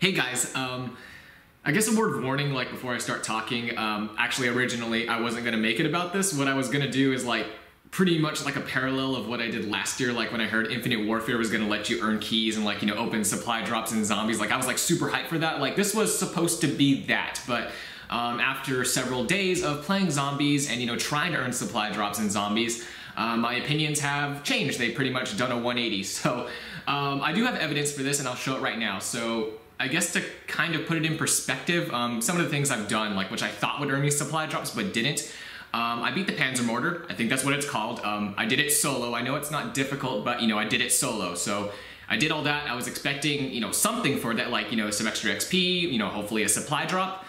Hey guys, I guess a word of warning, like before I start talking. Actually, originally I wasn't gonna make it about this. What I was gonna do is like pretty much like a parallel of what I did last year, like when I heard Infinite Warfare was gonna let you earn keys and like, you know, open supply drops in zombies. Like I was like super hyped for that. Like this was supposed to be that, but after several days of playing zombies and, you know, trying to earn supply drops in zombies, my opinions have changed. They've pretty much done a 180. So I do have evidence for this and I'll show it right now. So I guess to kind of put it in perspective, some of the things I've done, like which I thought would earn me supply drops but didn't. I beat the Panzer Mortar. I think that's what it's called. I did it solo. I know it's not difficult, but you know, I did it solo. So I did all that. I was expecting, you know, something for that, like, you know, some extra XP, you know, hopefully a supply drop.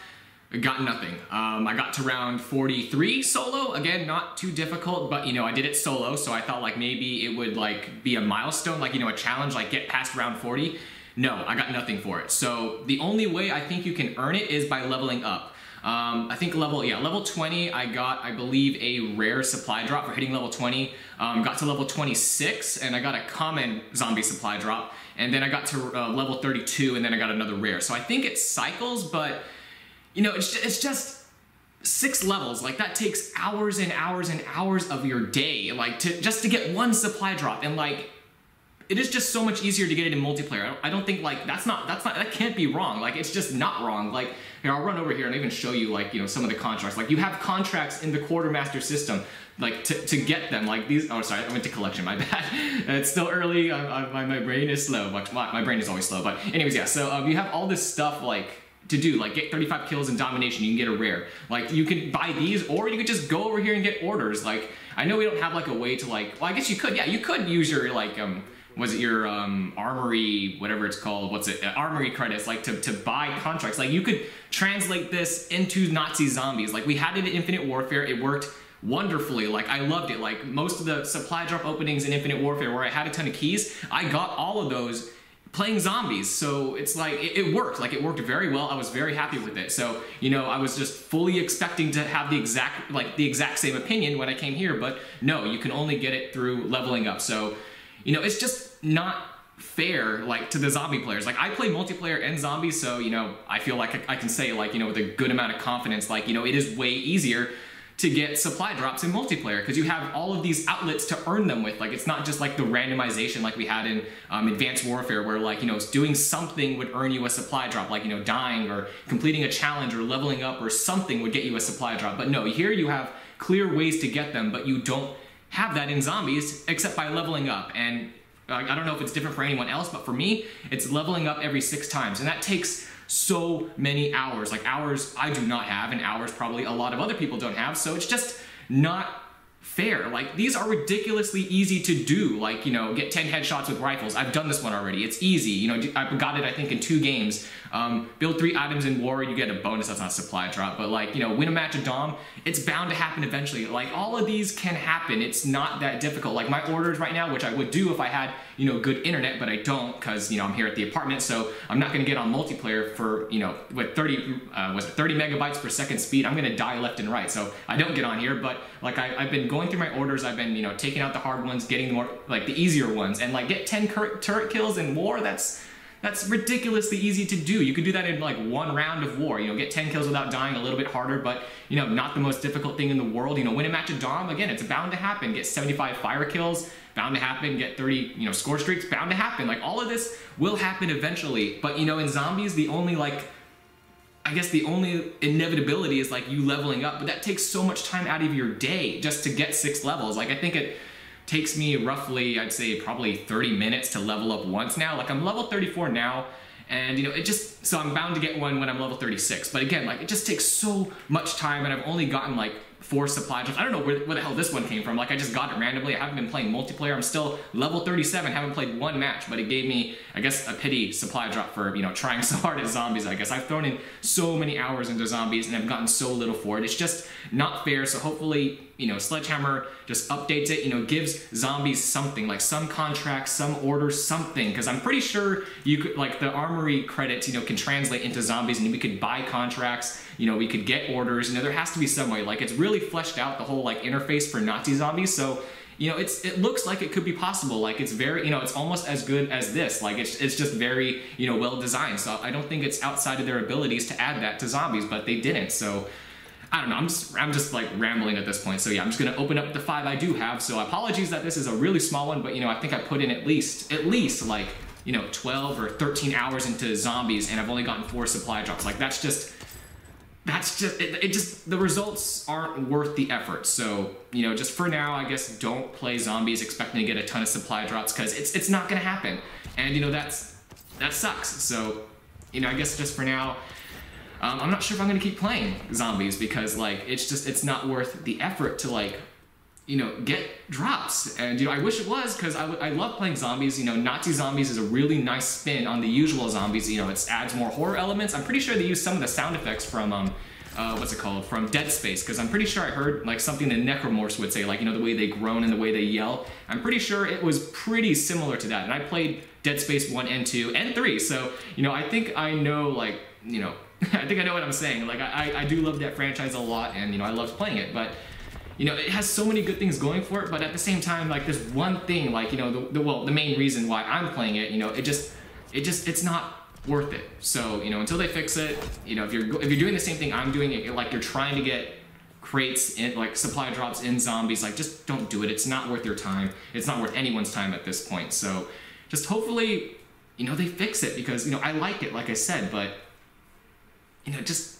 Got nothing. I got to round 43 solo. Again, not too difficult, but you know, I did it solo. So I thought like maybe it would like be a milestone, like, you know, a challenge, like get past round 40. No, I got nothing for it. So the only way I think you can earn it is by leveling up. I think level 20, I got, I believe, a rare supply drop for hitting level 20. Got to level 26 and I got a common zombie supply drop. And then I got to level 32 and then I got another rare. So I think it cycles, but you know, it's just 6 levels. Like that takes hours and hours and hours of your day, like just to get one supply drop. And like, it is just so much easier to get it in multiplayer. I don't think like that can't be wrong. Like it's just not wrong. Like here, I'll run over here and even show you like, you know, some of the contracts. Like you have contracts in the Quartermaster system, like to get them. Like these. Oh, sorry, I went to collection. My bad. It's still early. My brain is slow. My brain is always slow. But anyways, yeah. So you have all this stuff like to do, like get 35 kills in domination. You can get a rare. Like you can buy these, or you could just go over here and get orders. Like I know we don't have like a way to like. Well, I guess you could. Yeah, you could use your like was it your armory, whatever it's called, armory credits, like to buy contracts. Like you could translate this into Nazi zombies. Like we had it in Infinite Warfare, it worked wonderfully. Like I loved it. Like most of the supply drop openings in Infinite Warfare where I had a ton of keys, I got all of those playing zombies. So it's like, it worked. Like it worked very well. I was very happy with it. So, you know, I was just fully expecting to have the exact same opinion when I came here, but no, you can only get it through leveling up. So, you know, it's just not fair, like, to the zombie players. Like, I play multiplayer and zombies, so, you know, I feel like I can say, like, you know, with a good amount of confidence, like, you know, it is way easier to get supply drops in multiplayer because you have all of these outlets to earn them with. Like, it's not just like the randomization like we had in Advanced Warfare where, like, you know, doing something would earn you a supply drop, like, you know, dying or completing a challenge or leveling up or something would get you a supply drop. But no, here you have clear ways to get them, but you don't have that in zombies except by leveling up. And I don't know if it's different for anyone else, but for me, it's leveling up every 6 times. And that takes so many hours, like hours I do not have and hours probably a lot of other people don't have. So it's just not fair. Like these are ridiculously easy to do. Like, you know, get 10 headshots with rifles. I've done this one already. It's easy. You know, I got it I think in 2 games. Build 3 items in war, you get a bonus. That's not a supply drop, but like, you know, win a match of Dom, it's bound to happen eventually. Like all of these can happen. It's not that difficult. Like my orders right now, which I would do if I had, you know, good internet, but I don't because, you know, I'm here at the apartment, so I'm not going to get on multiplayer for, you know, with 30 megabytes per second speed. I'm going to die left and right, so I don't get on here. But like I've been going through my orders. I've been, you know, taking out the hard ones, getting more like the easier ones, and like get 10 turret kills in war. That's ridiculously easy to do. You could do that in like 1 round of war. You know, get 10 kills without dying, a little bit harder, but you know, not the most difficult thing in the world. You know, win a match of Dom, again, it's bound to happen. Get 75 fire kills, bound to happen. Get 30, you know, score streaks, bound to happen. Like all of this will happen eventually. But you know, in zombies, the only like, I guess the only inevitability is like you leveling up, but that takes so much time out of your day just to get 6 levels. Like I think it takes me roughly, I'd say probably 30 minutes to level up once now. Like I'm level 34 now, and you know, it just, so I'm bound to get one when I'm level 36. But again, like it just takes so much time, and I've only gotten like 4 supply drops. I don't know where the hell this one came from. Like I just got it randomly. I haven't been playing multiplayer. I'm still level 37, haven't played 1 match, but it gave me, I guess, a pity supply drop for, you know, trying so hard at zombies. I guess I've thrown in so many hours into zombies and I've gotten so little for it. It's just not fair. So hopefully, you know, Sledgehammer just updates it, you know, gives zombies something, like some contracts, some orders, something, because I'm pretty sure you could, like the armory credits, you know, can translate into zombies, and we could buy contracts, you know, we could get orders, you know, there has to be some way. Like it's really fleshed out the whole like interface for Nazi zombies. So you know, it looks like it could be possible. Like it's very, you know, it's almost as good as this. Like it's just very, you know, well designed. So I don't think it's outside of their abilities to add that to zombies, but they didn't. So I don't know, I'm just like rambling at this point. So yeah, I'm just gonna open up the 5 I do have. So apologies that this is a really small one, but you know, I think I put in at least like, you know, 12 or 13 hours into zombies, and I've only gotten 4 supply drops. Like that's just, the results aren't worth the effort. So, you know, just for now, I guess don't play zombies expecting to get a ton of supply drops, because it's not gonna happen. And you know, that sucks. So, you know, I guess just for now, I'm not sure if I'm gonna keep playing zombies, because like it's not worth the effort to like, you know, get drops. And you know, I wish it was, because I love playing zombies. You know, Nazi zombies is a really nice spin on the usual zombies. You know, it adds more horror elements. I'm pretty sure they use some of the sound effects from what's it called, from Dead Space, because I'm pretty sure I heard like something the Necromorphs would say, like, you know, the way they groan and the way they yell. I'm pretty sure it was pretty similar to that. And I played Dead Space 1 and 2 and 3, so you know, I think I know, like, you know, I think I know what I'm saying. Like I do love that franchise a lot, and you know, I loved playing it, but you know, it has so many good things going for it. But at the same time, like, there's one thing, like, you know, the main reason why I'm playing it, you know, it's not worth it. So you know, until they fix it, you know, if you're doing the same thing I'm doing, like you're trying to get crates in, like supply drops in zombies, like just don't do it. It's not worth your time. It's not worth anyone's time at this point. So just hopefully, you know, they fix it, because you know, I like it, like I said, but you know, just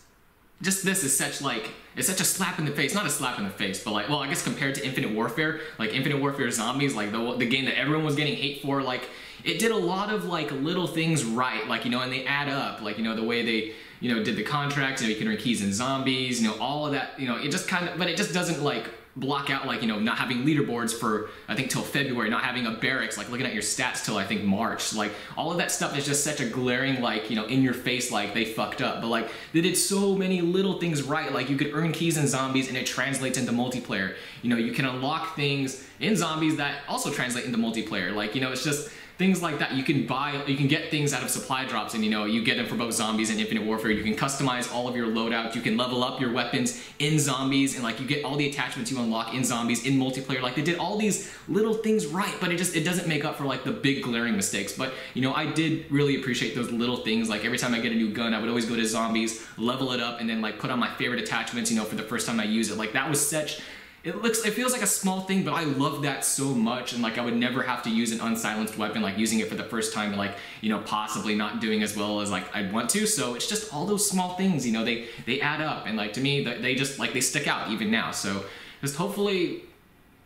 this is such like, it's such a slap in the face. Not a slap in the face, but like, well, I guess compared to Infinite Warfare, like Infinite Warfare Zombies, like the game that everyone was getting hate for, like it did a lot of like little things right, like, you know, and they add up, like, you know, the way they, you know, did the contracts, you know, you can earn keys in zombies, you know, all of that, you know, it just kind of, but it just doesn't like block out, like, you know, not having leaderboards for, I think, till February, not having a barracks, like looking at your stats till I think March. Like all of that stuff is just such a glaring, like, you know, in your face, like they fucked up. But like they did so many little things right. Like you could earn keys in zombies and it translates into multiplayer. You know, you can unlock things in zombies that also translate into multiplayer. Like, you know, it's just things like that. You can get things out of supply drops, and you know, you get them for both zombies and Infinite Warfare. You can customize all of your loadout. You can level up your weapons in zombies, and like you get all the attachments you unlock in zombies in multiplayer. Like they did all these little things right, but it doesn't make up for like the big glaring mistakes. But you know, I did really appreciate those little things. Like every time I get a new gun, I would always go to zombies, level it up, and then like put on my favorite attachments, you know, for the first time I use it. Like that was such, it feels like a small thing, but I love that so much. And like I would never have to use an unsilenced weapon, like using it for the first time and like, you know, possibly not doing as well as like I'd want to. So it's just all those small things, you know, they add up, and like to me they just like, they stick out even now. So just hopefully,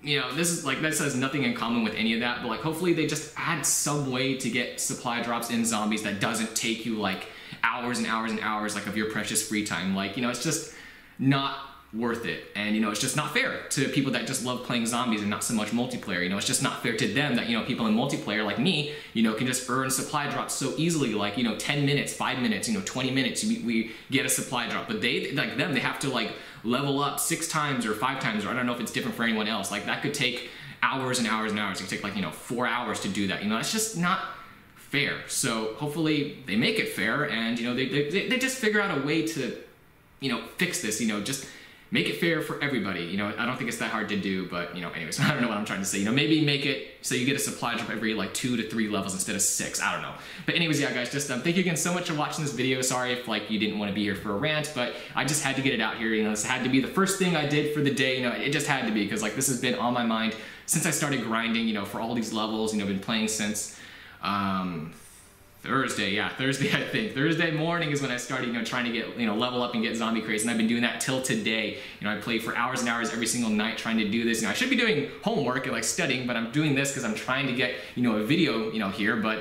you know, this is like, this has nothing in common with any of that, but like hopefully they just add some way to get supply drops in zombies that doesn't take you like hours and hours and hours like of your precious free time. Like, you know, it's just not worth it. And you know, it's just not fair to people that just love playing zombies and not so much multiplayer. You know, it's just not fair to them that, you know, people in multiplayer like me, you know, can just earn supply drops so easily, like, you know, 10 minutes, 5 minutes, you know, 20 minutes, we get a supply drop. But they, like them, they have to like level up 6 times or 5 times, or I don't know if it's different for anyone else. Like that could take hours and hours and hours. It could take like, you know, 4 hours to do that. You know, it's just not fair. So hopefully they make it fair, and you know, they just figure out a way to, you know, fix this, you know, just make it fair for everybody. You know, I don't think it's that hard to do, but you know, anyways, I don't know what I'm trying to say. You know, maybe make it so you get a supply drop every like 2 to 3 levels instead of 6. I don't know. But anyways, yeah, guys, just thank you again so much for watching this video. Sorry if like you didn't want to be here for a rant, but I just had to get it out here. You know, this had to be the first thing I did for the day. You know, it just had to be, because like this has been on my mind since I started grinding. You know, for all these levels. You know, been playing since Thursday, I think. Thursday morning is when I started, you know, trying to get, you know, level up and get zombie crates, and I've been doing that till today. You know, I played for hours and hours every single night trying to do this. You know, I should be doing homework and like studying, but I'm doing this because I'm trying to get, you know, a video, you know, here, but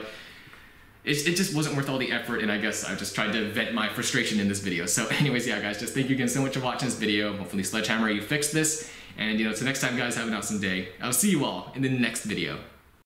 it just wasn't worth all the effort, and I guess I just tried to vent my frustration in this video. So anyways, yeah, guys, just thank you again so much for watching this video. Hopefully, Sledgehammer, you fixed this, and you know, till next time, guys, have an awesome day. I'll see you all in the next video.